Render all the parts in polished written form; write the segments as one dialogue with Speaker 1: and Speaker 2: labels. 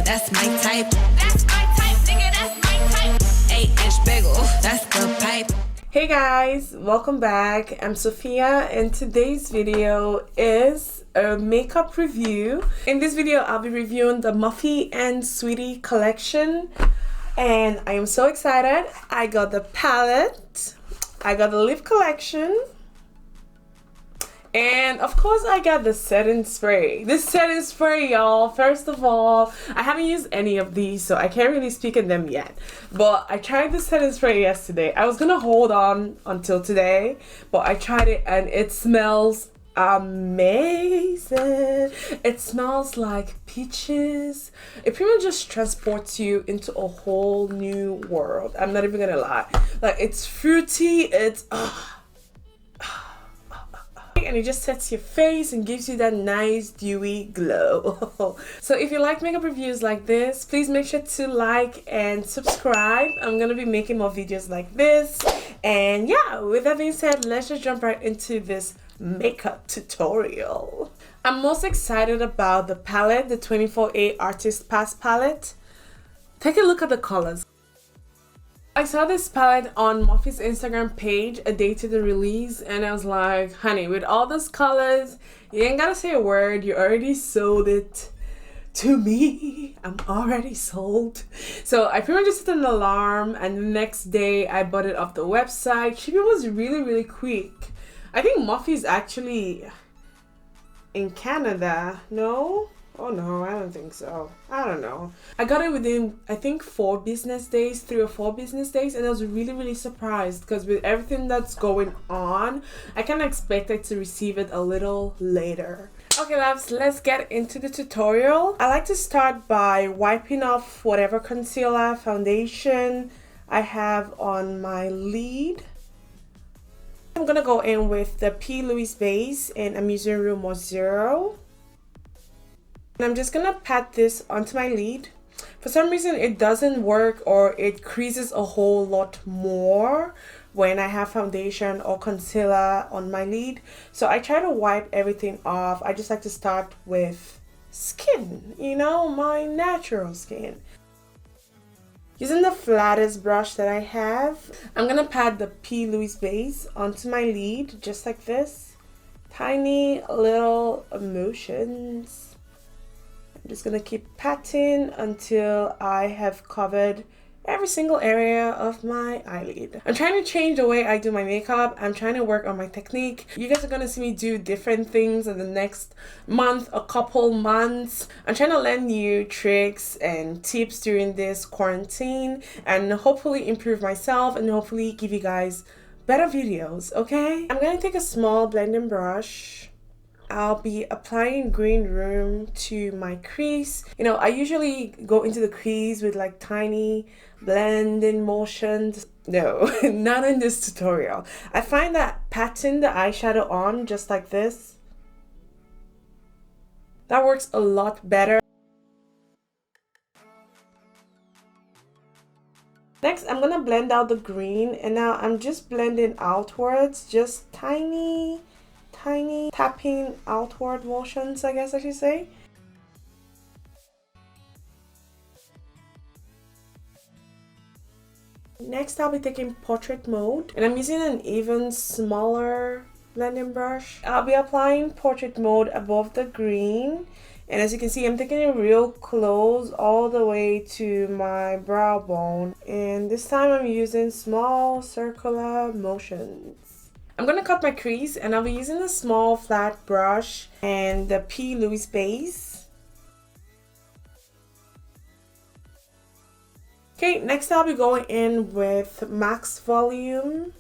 Speaker 1: that's my type. That's my type, nigga, that's my type. 8-inch bagel, that's the pipe.
Speaker 2: Hey guys, welcome back. I'm Sophia and today's video is a makeup review. In this video, I'll be reviewing the Morphe and Saweetie Collection and I am so excited. I got the palette, I got the lip collection, and of course I got the setting spray. This setting spray, y'all, first of all, I haven't used any of these, so I can't really speak on them yet. But I tried the setting spray yesterday. I was gonna hold on until today, but I tried it and it smells amazing. It smells like peaches. It pretty much just transports you into a whole new world. I'm not even gonna lie. Like, it's fruity, it's and it just sets your face and gives you that nice dewy glow. So if you like makeup reviews like this, please make sure to like and subscribe. I'm gonna be making more videos like this. And yeah, with that being said, let's just jump right into this makeup tutorial. I'm most excited about the palette, the 24A Artist Pass palette. Take a look at the colors. I saw this palette on Morphe's Instagram page a day to the release and I was like, honey, with all those colors, you ain't gotta say a word, you already sold it to me. I'm already sold. So I pretty much just set an alarm and the next day I bought it off the website. Shipping was really quick. I think Morphe's actually in Canada, no? Oh no, I don't think so. I don't know. I got it within, I think, 4 business days, 3 or 4 business days, and I was really surprised because with everything that's going on, I kind of expected to receive it a little later. Okay, loves, let's get into the tutorial. I like to start by wiping off whatever concealer, foundation I have on my lid. I'm gonna go in with the P. Louise base and I'm using Room 0. And I'm just gonna pat this onto my lid. For some reason it doesn't work or it creases a whole lot more when I have foundation or concealer on my lid. So I try to wipe everything off. I just like to start with skin, you know, my natural skin. Using the flattest brush that I have, I'm gonna pat the P. Louise base onto my lid just like this. Tiny little motions. I'm just gonna keep patting until I have covered every single area of my eyelid. I'm trying to change the way I do my makeup. I'm trying to work on my technique. You guys are gonna see me do different things in the next month, a couple months. I'm trying to learn new tricks and tips during this quarantine and hopefully improve myself and hopefully give you guys better videos, okay? I'm gonna take a small blending brush. I'll be applying green room to my crease. You know, I usually go into the crease with like tiny blending motions. No, not in this tutorial. I find that patting the eyeshadow on just like this, that works a lot better. Next, I'm gonna blend out the green and now I'm just blending outwards, just tiny tapping outward motions, I guess I should say. Next, I'll be taking portrait mode and I'm using an even smaller blending brush. I'll be applying portrait mode above the green and as you can see, I'm taking it real close all the way to my brow bone and this time I'm using small circular motions. I'm gonna cut my crease and I'll be using a small flat brush and the P. Louise base. Okay, next I'll be going in with Max Volume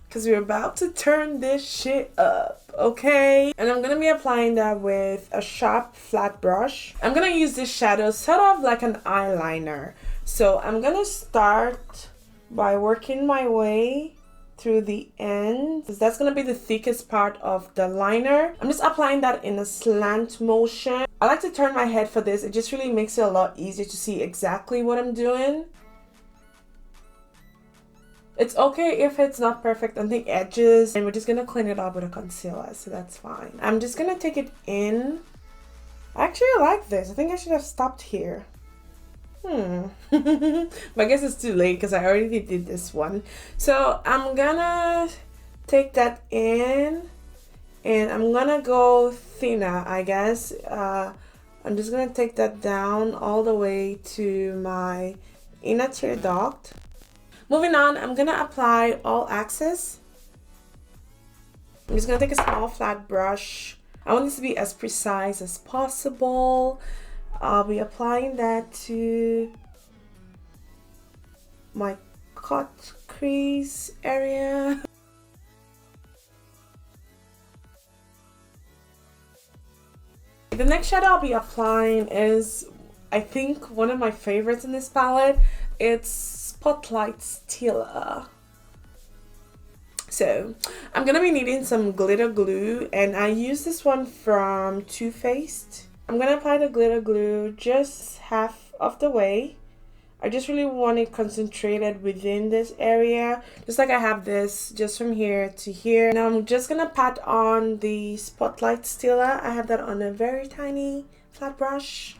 Speaker 2: because we're about to turn this shit up, okay? And I'm gonna be applying that with a sharp flat brush. I'm gonna use this shadow sort of like an eyeliner. So I'm gonna start by working my way through the end because that's gonna be the thickest part of the liner. I'm just applying that in a slant motion. I like to turn my head for this. It just really makes it a lot easier to see exactly what I'm doing. It's okay if it's not perfect on the edges and we're just gonna clean it up with a concealer, so that's fine. I'm just gonna take it in. I actually like this. I think I should have stopped here. But I guess it's too late because I already did this one. So I'm gonna take that in and I'm gonna go thinner, I guess. I'm just gonna take that down all the way to my inner tear duct. Moving on, I'm gonna apply all axis. I'm just gonna take a small flat brush. I want this to be as precise as possible. I'll be applying that to my cut crease area. The next shadow I'll be applying is, I think, one of my favorites in this palette. It's Spotlight Stiller. So I'm gonna be needing some glitter glue, and I use this one from Too Faced. I'm gonna apply the glitter glue just half of the way. I just really want it concentrated within this area, just like I have this just from here to here. Now I'm just gonna pat on the Spotlight Stiller. I have that on a very tiny flat brush.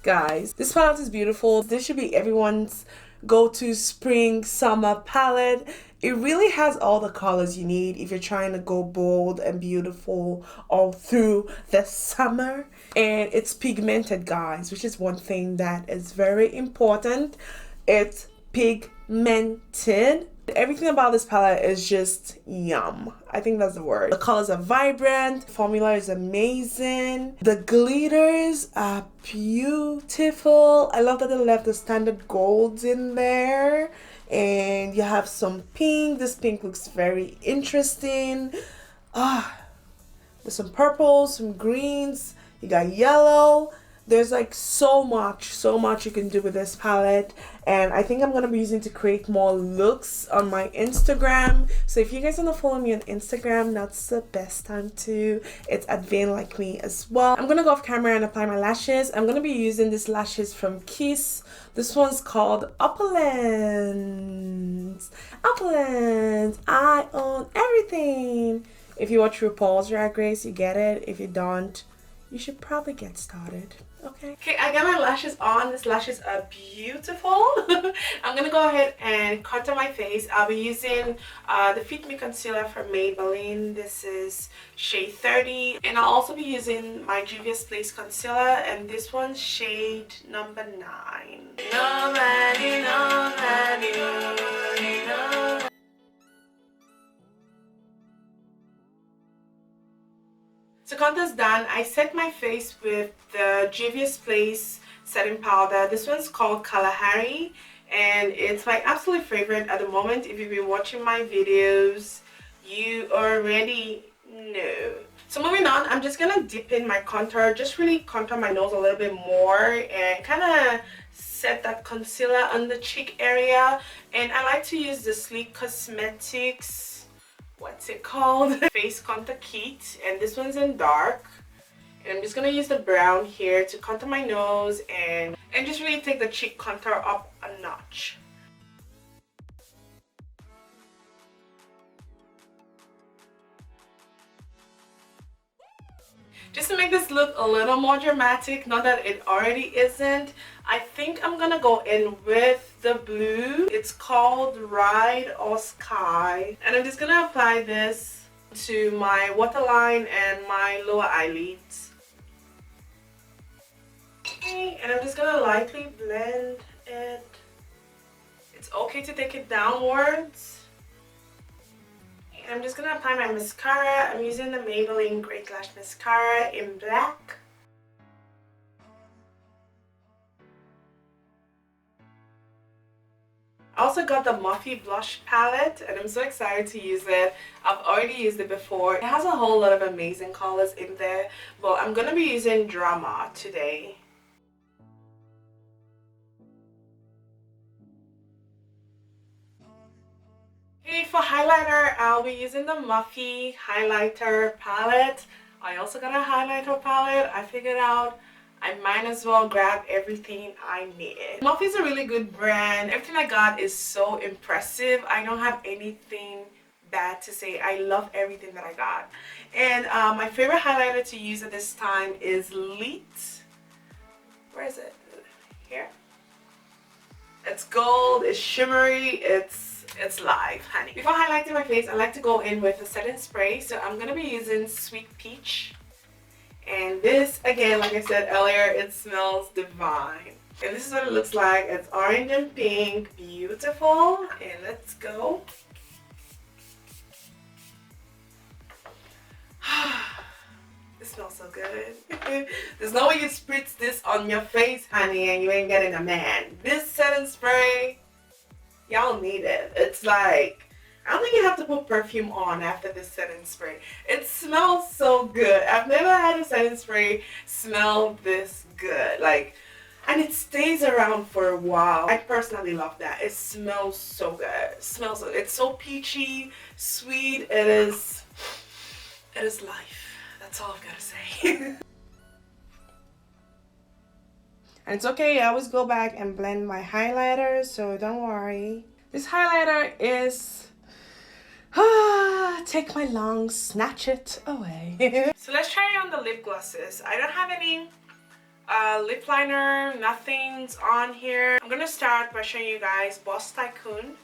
Speaker 2: Guys, this palette is beautiful. This should be everyone's go-to spring summer palette. It really has all the colors you need if you're trying to go bold and beautiful all through the summer. And it's pigmented, guys, which is one thing that is very important. It's pigmented. Everything about this palette is just yum. I think that's the word. The colors are vibrant. The formula is amazing. The glitters are beautiful. I love that they left the standard golds in there. And you have some pink. This pink looks very interesting. There's some purples, some greens. You got yellow. There's like so much you can do with this palette, and I think I'm gonna be using it to create more looks on my Instagram. So if you guys wanna follow me on Instagram, that's the best time to. It's at Vain Like Me as well. I'm gonna go off camera and apply my lashes. I'm gonna be using these lashes from Kiss. This one's called Uplands. Uplands. I own everything. If you watch RuPaul's Drag Race, you get it. If you don't, you should probably get started. Okay, I got my lashes on. These lashes are beautiful. I'm gonna go ahead and contour my face. I'll be using the Fit Me concealer from Maybelline. This is shade 30, and I'll also be using my Juvia's Place concealer, and this one's shade number 9. Nobody, nobody, nobody, nobody. So contour's done. I set my face with the Juvia's Place setting powder. This one's called Kalahari, and it's my absolute favorite at the moment. If you've been watching my videos, you already know. So moving on, I'm just gonna dip in my contour, just really contour my nose a little bit more and kind of set that concealer on the cheek area. And I like to use the Sleek Cosmetics, what's it called, face contour kit, and this one's in dark. And I'm just gonna use the brown here to contour my nose and just really take the cheek contour up a notch. Just to make this look a little more dramatic, not that it already isn't, I think I'm gonna go in with the blue. It's called Ride or Sky. And I'm just gonna apply this to my waterline and my lower eyelids. Okay, and I'm just gonna lightly blend it. It's okay to take it downwards. I'm just gonna apply my mascara. I'm using the Maybelline Great Lash Mascara in black. I also got the Morphe blush palette, and I'm so excited to use it. I've already used it before. It has a whole lot of amazing colors in there, but I'm gonna be using Drama today. Okay, for highlighter, I'll be using the Morphe highlighter palette. I also got a highlighter palette. I figured out I might as well grab everything I need. Morphe is a really good brand. Everything I got is so impressive. I don't have anything bad to say. I love everything that I got. And my favorite highlighter to use at this time is Leet. Where is it? Here. It's gold, it's shimmery, it's live, honey. Before highlighting my face, I like to go in with a setting spray. So I'm gonna be using Sweet Peach. And this, again, like I said earlier, it smells divine. And this is what it looks like. It's orange and pink, beautiful. And let's go. It smells so good. There's no way you spritz this on your face, honey, and you ain't getting a man. This setting spray, y'all need it. It's like, I don't think you have to put perfume on after this setting spray. It smells so good. I've never had a setting spray smell this good. Like, and it stays around for a while. I personally love that. It smells so good. It smells so, it's so peachy, sweet. It is life. That's all I've got to say. And it's okay, I always go back and blend my highlighter, so don't worry. This highlighter is take my long, snatch it away. So let's try on the lip glosses. I don't have any lip liner, nothing's on here. I'm gonna start by showing you guys Boss Tycoon.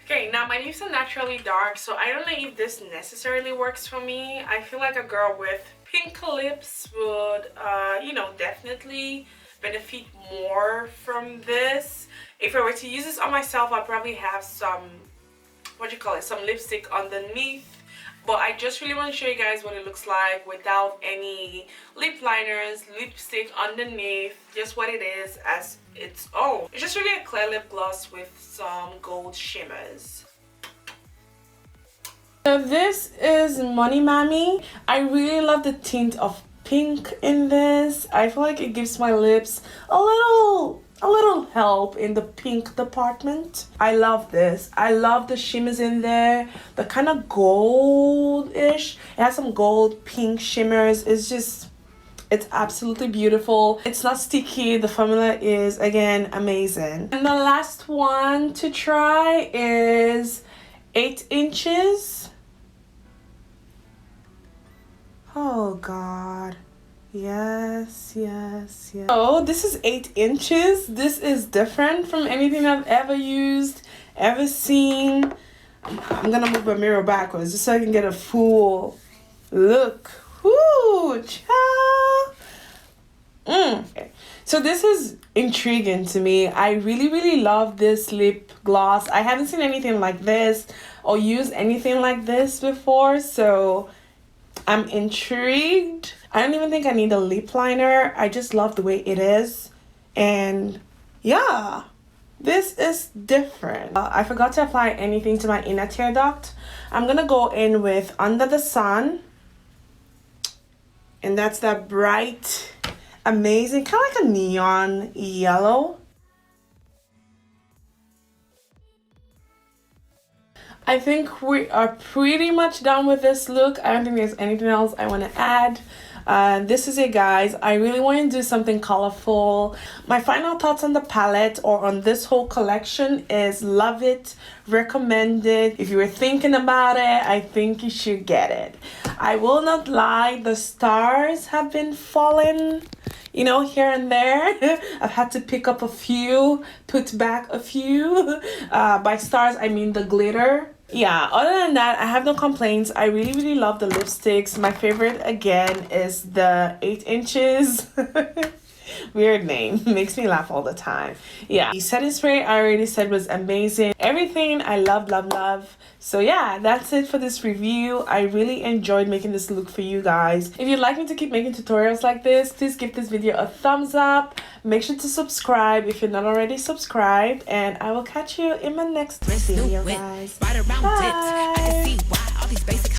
Speaker 2: Okay, now my lips are naturally dark, so I don't know if this necessarily works for me. I feel like a girl with pink lips would, you know, definitely benefit more from this. If I were to use this on myself, I'd probably have some, some lipstick underneath. But I just really want to show you guys what it looks like without any lip liners, lipstick underneath, just what it is as its own. It's just really a clear lip gloss with some gold shimmers. So this is Money Mammy. I really love the tint of pink in this. I feel like it gives my lips a little help in the pink department. I love this. I love the shimmers in there, the kind of goldish. It has some gold pink shimmers. It's absolutely beautiful. It's not sticky. The formula is, again, amazing. And the last one to try is 8 inches. Oh God. Yes. Oh, this is 8 inches. This is different from anything I've ever used, ever seen. I'm gonna move my mirror backwards just so I can get a full look. Woo, child. Okay. So this is intriguing to me. I really love this lip gloss. I haven't seen anything like this or used anything like this before, so I'm intrigued. I don't even think I need a lip liner. I just love the way it is. And yeah, this is different. I forgot to apply anything to my inner tear duct. I'm gonna go in with Under the Sun. And that's that bright, amazing, kind of like a neon yellow. I think we are pretty much done with this look. I don't think there's anything else I want to add. This is it, guys. I really want to do something colorful. My final thoughts on the palette or on this whole collection is love it, recommend it. If you were thinking about it, I think you should get it. I will not lie, the stars have been falling, you know, here and there. I've had to pick up a few, put back a few. By stars, I mean the glitter. Yeah, other than that, I have no complaints. I really love the lipsticks. My favorite, again, is the 8 inches. Weird name. Makes me laugh all the time. Yeah, the setting spray I already said was amazing. Everything I love. So yeah, that's it for this review. I really enjoyed making this look for you guys. If you'd like me to keep making tutorials like this, please give this video a thumbs up. Make sure to subscribe if you're not already subscribed. And I will catch you in my next video, guys. Bye.